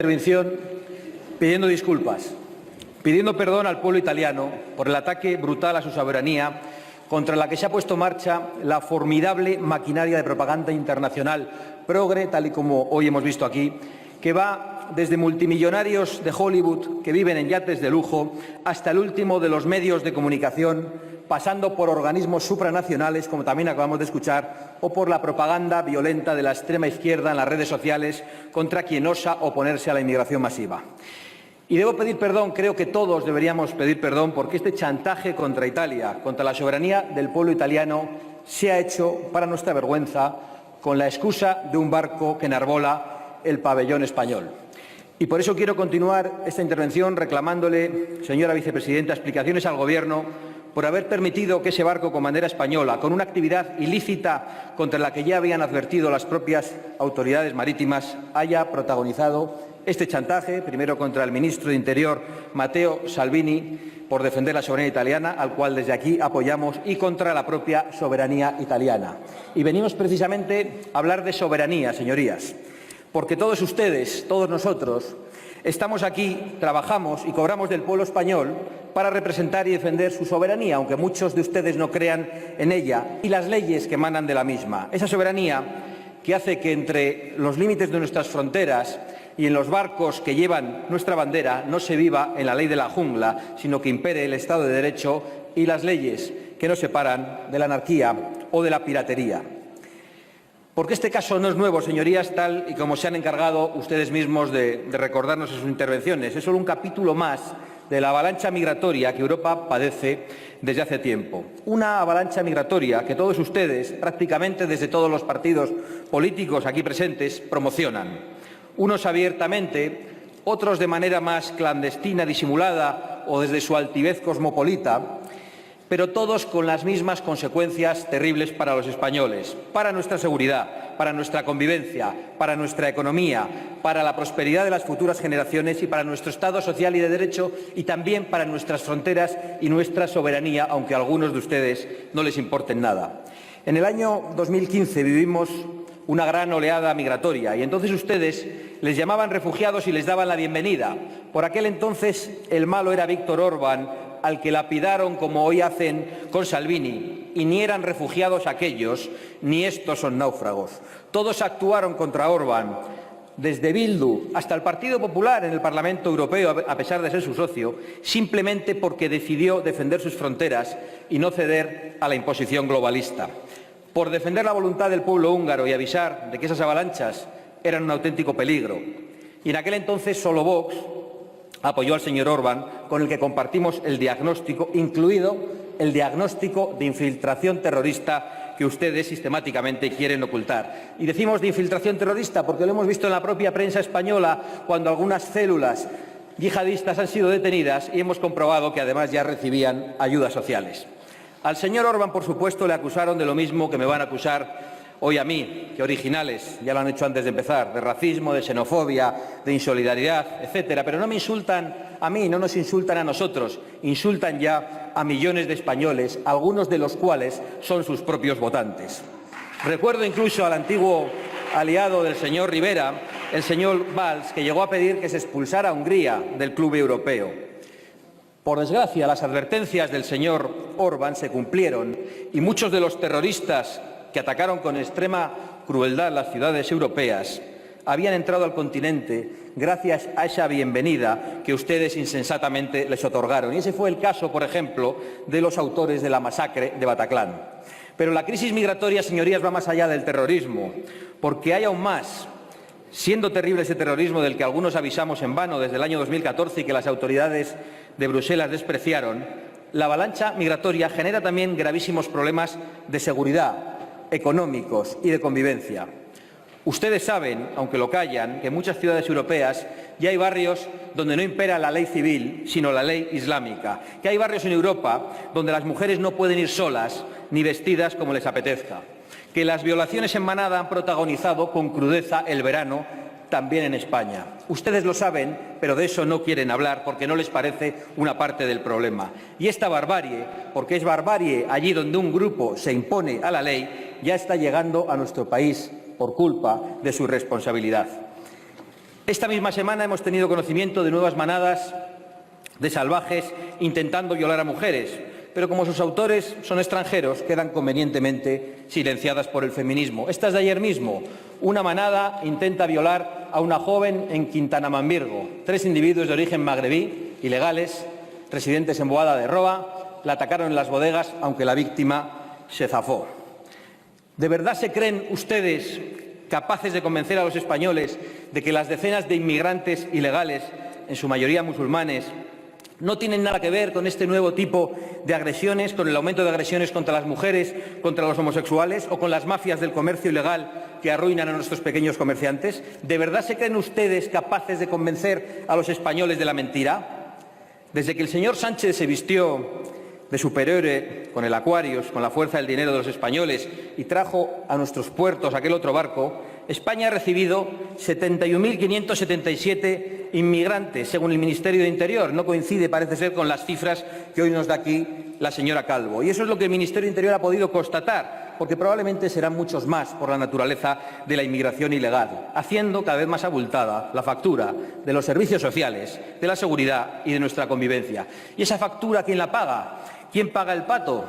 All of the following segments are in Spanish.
Intervención pidiendo disculpas, pidiendo perdón al pueblo italiano por el ataque brutal a su soberanía contra la que se ha puesto en marcha la formidable maquinaria de propaganda internacional progre, tal y como hoy hemos visto aquí, que va desde multimillonarios de Hollywood que viven en yates de lujo hasta el último de los medios de comunicación, pasando por organismos supranacionales, como también acabamos de escuchar, o por la propaganda violenta de la extrema izquierda en las redes sociales contra quien osa oponerse a la inmigración masiva. Y debo pedir perdón, creo que todos deberíamos pedir perdón, porque este chantaje contra Italia, contra la soberanía del pueblo italiano, se ha hecho, para nuestra vergüenza, con la excusa de un barco que enarbola el pabellón español. Y por eso quiero continuar esta intervención reclamándole, señora vicepresidenta, explicaciones al Gobierno por haber permitido que ese barco con bandera española, con una actividad ilícita contra la que ya habían advertido las propias autoridades marítimas, haya protagonizado este chantaje, primero contra el ministro de Interior, Matteo Salvini, por defender la soberanía italiana, al cual desde aquí apoyamos, y contra la propia soberanía italiana. Y venimos precisamente a hablar de soberanía, señorías, porque todos ustedes, todos nosotros, estamos aquí, trabajamos y cobramos del pueblo español para representar y defender su soberanía, aunque muchos de ustedes no crean en ella, y las leyes que emanan de la misma. Esa soberanía que hace que entre los límites de nuestras fronteras y en los barcos que llevan nuestra bandera no se viva en la ley de la jungla, sino que impere el Estado de Derecho y las leyes que nos separan de la anarquía o de la piratería. Porque este caso no es nuevo, señorías, tal y como se han encargado ustedes mismos de recordarnos en sus intervenciones. Es solo un capítulo más de la avalancha migratoria que Europa padece desde hace tiempo. Una avalancha migratoria que todos ustedes, prácticamente desde todos los partidos políticos aquí presentes, promocionan. Unos abiertamente, otros de manera más clandestina, disimulada o desde su altivez cosmopolita, pero todos con las mismas consecuencias terribles para los españoles, para nuestra seguridad, para nuestra convivencia, para nuestra economía, para la prosperidad de las futuras generaciones y para nuestro Estado social y de derecho, y también para nuestras fronteras y nuestra soberanía, aunque a algunos de ustedes no les importen nada. En el año 2015 vivimos una gran oleada migratoria y entonces ustedes les llamaban refugiados y les daban la bienvenida. Por aquel entonces el malo era Víctor Orbán, al que lapidaron como hoy hacen con Salvini, y ni eran refugiados aquellos, ni estos son náufragos. Todos actuaron contra Orbán, desde Bildu hasta el Partido Popular en el Parlamento Europeo, a pesar de ser su socio, simplemente porque decidió defender sus fronteras y no ceder a la imposición globalista. Por defender la voluntad del pueblo húngaro y avisar de que esas avalanchas eran un auténtico peligro. Y en aquel entonces solo Vox apoyó al señor Orbán, con el que compartimos el diagnóstico, incluido el diagnóstico de infiltración terrorista que ustedes sistemáticamente quieren ocultar. Y decimos de infiltración terrorista porque lo hemos visto en la propia prensa española cuando algunas células yihadistas han sido detenidas y hemos comprobado que además ya recibían ayudas sociales. Al señor Orbán, por supuesto, le acusaron de lo mismo que me van a acusar hoy a mí, que originales, ya lo han hecho antes de empezar, de racismo, de xenofobia, de insolidaridad, etcétera. Pero no me insultan a mí, no nos insultan a nosotros, insultan ya a millones de españoles, algunos de los cuales son sus propios votantes. Recuerdo incluso al antiguo aliado del señor Rivera, el señor Valls, que llegó a pedir que se expulsara a Hungría del club europeo. Por desgracia, las advertencias del señor Orbán se cumplieron y muchos de los terroristas que atacaron con extrema crueldad las ciudades europeas habían entrado al continente gracias a esa bienvenida que ustedes insensatamente les otorgaron. Y ese fue el caso, por ejemplo, de los autores de la masacre de Bataclan. Pero la crisis migratoria, señorías, va más allá del terrorismo, porque hay aún más. Siendo terrible ese terrorismo del que algunos avisamos en vano desde el año 2014 y que las autoridades de Bruselas despreciaron, la avalancha migratoria genera también gravísimos problemas de seguridad, económicos y de convivencia. Ustedes saben, aunque lo callan, que en muchas ciudades europeas ya hay barrios donde no impera la ley civil, sino la ley islámica, que hay barrios en Europa donde las mujeres no pueden ir solas ni vestidas como les apetezca, que las violaciones en manada han protagonizado con crudeza el verano también en España. Ustedes lo saben, pero de eso no quieren hablar porque no les parece una parte del problema. Y esta barbarie, porque es barbarie allí donde un grupo se impone a la ley, ya está llegando a nuestro país por culpa de su irresponsabilidad. Esta misma semana hemos tenido conocimiento de nuevas manadas de salvajes intentando violar a mujeres, pero como sus autores son extranjeros, quedan convenientemente silenciadas por el feminismo. Esta es de ayer mismo. Una manada intenta violar a una joven en Quintana Manvirgo. 3 individuos de origen magrebí, ilegales, residentes en Boada de Roa, la atacaron en las bodegas, aunque la víctima se zafó. ¿De verdad se creen ustedes capaces de convencer a los españoles de que las decenas de inmigrantes ilegales, en su mayoría musulmanes, no tienen nada que ver con este nuevo tipo de agresiones, con el aumento de agresiones contra las mujeres, contra los homosexuales o con las mafias del comercio ilegal que arruinan a nuestros pequeños comerciantes? ¿De verdad se creen ustedes capaces de convencer a los españoles de la mentira? Desde que el señor Sánchez se vistió de superhéroe con el Aquarius, con la fuerza del dinero de los españoles y trajo a nuestros puertos aquel otro barco, España ha recibido 71.577 inmigrantes, según el Ministerio de Interior. No coincide, parece ser, con las cifras que hoy nos da aquí la señora Calvo. Y eso es lo que el Ministerio de Interior ha podido constatar, porque probablemente serán muchos más por la naturaleza de la inmigración ilegal, haciendo cada vez más abultada la factura de los servicios sociales, de la seguridad y de nuestra convivencia. ¿Y esa factura quién la paga? ¿Quién paga el pato?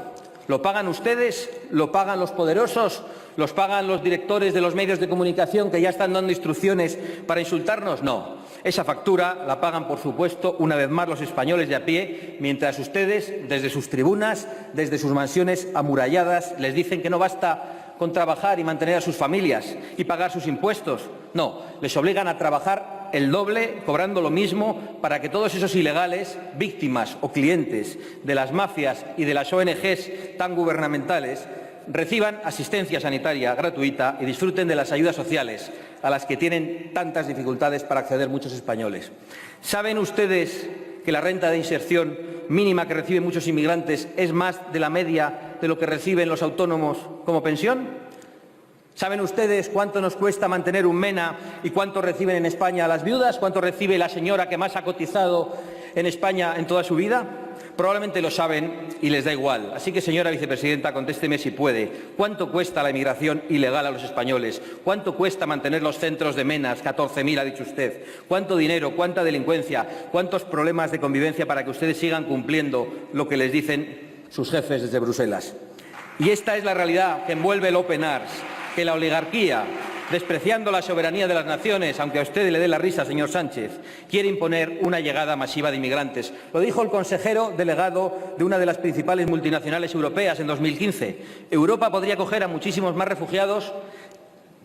¿Lo pagan ustedes? ¿Lo pagan los poderosos? ¿Los pagan los directores de los medios de comunicación que ya están dando instrucciones para insultarnos? No. Esa factura la pagan, por supuesto, una vez más los españoles de a pie, mientras ustedes, desde sus tribunas, desde sus mansiones amuralladas, les dicen que no basta con trabajar y mantener a sus familias y pagar sus impuestos. No, les obligan a trabajar el doble, cobrando lo mismo, para que todos esos ilegales, víctimas o clientes de las mafias y de las ONGs tan gubernamentales, reciban asistencia sanitaria gratuita y disfruten de las ayudas sociales a las que tienen tantas dificultades para acceder muchos españoles. ¿Saben ustedes que la renta de inserción mínima que reciben muchos inmigrantes es más de la media de lo que reciben los autónomos como pensión? ¿Saben ustedes cuánto nos cuesta mantener un MENA y cuánto reciben en España las viudas? ¿Cuánto recibe la señora que más ha cotizado en España en toda su vida? Probablemente lo saben y les da igual. Así que, señora vicepresidenta, contésteme si puede. ¿Cuánto cuesta la inmigración ilegal a los españoles? ¿Cuánto cuesta mantener los centros de menas? 14.000 ha dicho usted. ¿Cuánto dinero? ¿Cuánta delincuencia? ¿Cuántos problemas de convivencia para que ustedes sigan cumpliendo lo que les dicen sus jefes desde Bruselas? Y esta es la realidad que envuelve el Open Arms, que la oligarquía, despreciando la soberanía de las naciones, aunque a usted le dé la risa, señor Sánchez, quiere imponer una llegada masiva de inmigrantes. Lo dijo el consejero delegado de una de las principales multinacionales europeas en 2015. Europa podría acoger a muchísimos más refugiados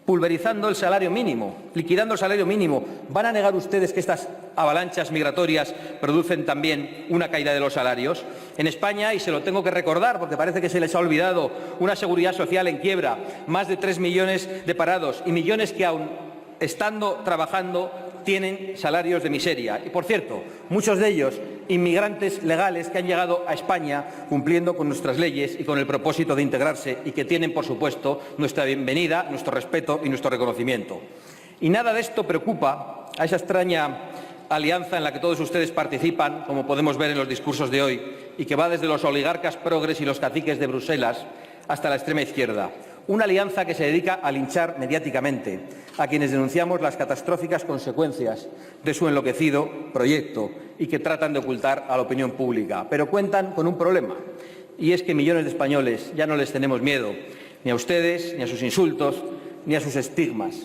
pulverizando el salario mínimo, liquidando el salario mínimo. ¿Van a negar ustedes que estas avalanchas migratorias producen también una caída de los salarios? En España, y se lo tengo que recordar porque parece que se les ha olvidado, una seguridad social en quiebra, más de 3 millones de parados y millones que aún estando trabajando tienen salarios de miseria. Y, por cierto, muchos de ellos inmigrantes legales que han llegado a España cumpliendo con nuestras leyes y con el propósito de integrarse y que tienen, por supuesto, nuestra bienvenida, nuestro respeto y nuestro reconocimiento. Y nada de esto preocupa a esa extraña alianza en la que todos ustedes participan, como podemos ver en los discursos de hoy, y que va desde los oligarcas progres y los caciques de Bruselas hasta la extrema izquierda. Una alianza que se dedica a linchar mediáticamente a quienes denunciamos las catastróficas consecuencias de su enloquecido proyecto y que tratan de ocultar a la opinión pública. Pero cuentan con un problema, y es que millones de españoles ya no les tenemos miedo, ni a ustedes, ni a sus insultos, ni a sus estigmas.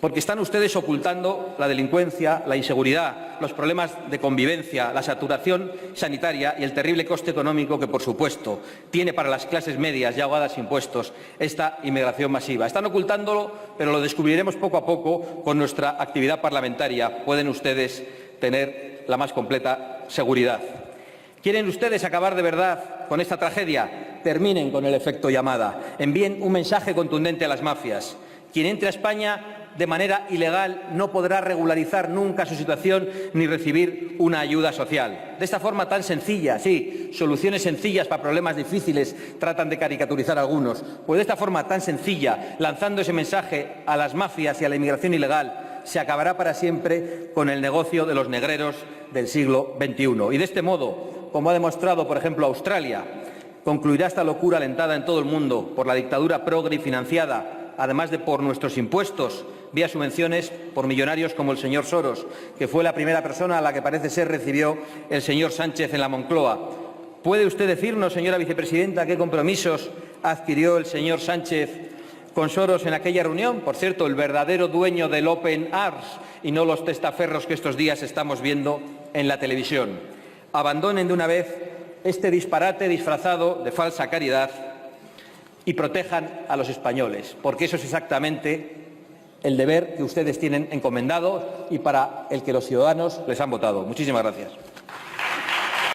Porque están ustedes ocultando la delincuencia, la inseguridad, los problemas de convivencia, la saturación sanitaria y el terrible coste económico que, por supuesto, tiene para las clases medias ya ahogadas impuestos esta inmigración masiva. Están ocultándolo, pero lo descubriremos poco a poco con nuestra actividad parlamentaria. Pueden ustedes tener la más completa seguridad. ¿Quieren ustedes acabar de verdad con esta tragedia? Terminen con el efecto llamada. Envíen un mensaje contundente a las mafias. Quien entre a España de manera ilegal no podrá regularizar nunca su situación ni recibir una ayuda social. De esta forma tan sencilla, sí, soluciones sencillas para problemas difíciles tratan de caricaturizar algunos. Pues de esta forma tan sencilla, lanzando ese mensaje a las mafias y a la inmigración ilegal, se acabará para siempre con el negocio de los negreros del siglo XXI. Y de este modo, como ha demostrado, por ejemplo, Australia, concluirá esta locura alentada en todo el mundo por la dictadura progre y financiada, además de por nuestros impuestos, vía subvenciones por millonarios como el señor Soros, que fue la primera persona a la que parece ser recibió el señor Sánchez en la Moncloa. ¿Puede usted decirnos, señora vicepresidenta, qué compromisos adquirió el señor Sánchez con Soros en aquella reunión? Por cierto, el verdadero dueño del Open Arms y no los testaferros que estos días estamos viendo en la televisión. Abandonen de una vez este disparate disfrazado de falsa caridad y protejan a los españoles, porque eso es exactamente el deber que ustedes tienen encomendado y para el que los ciudadanos les han votado. Muchísimas gracias.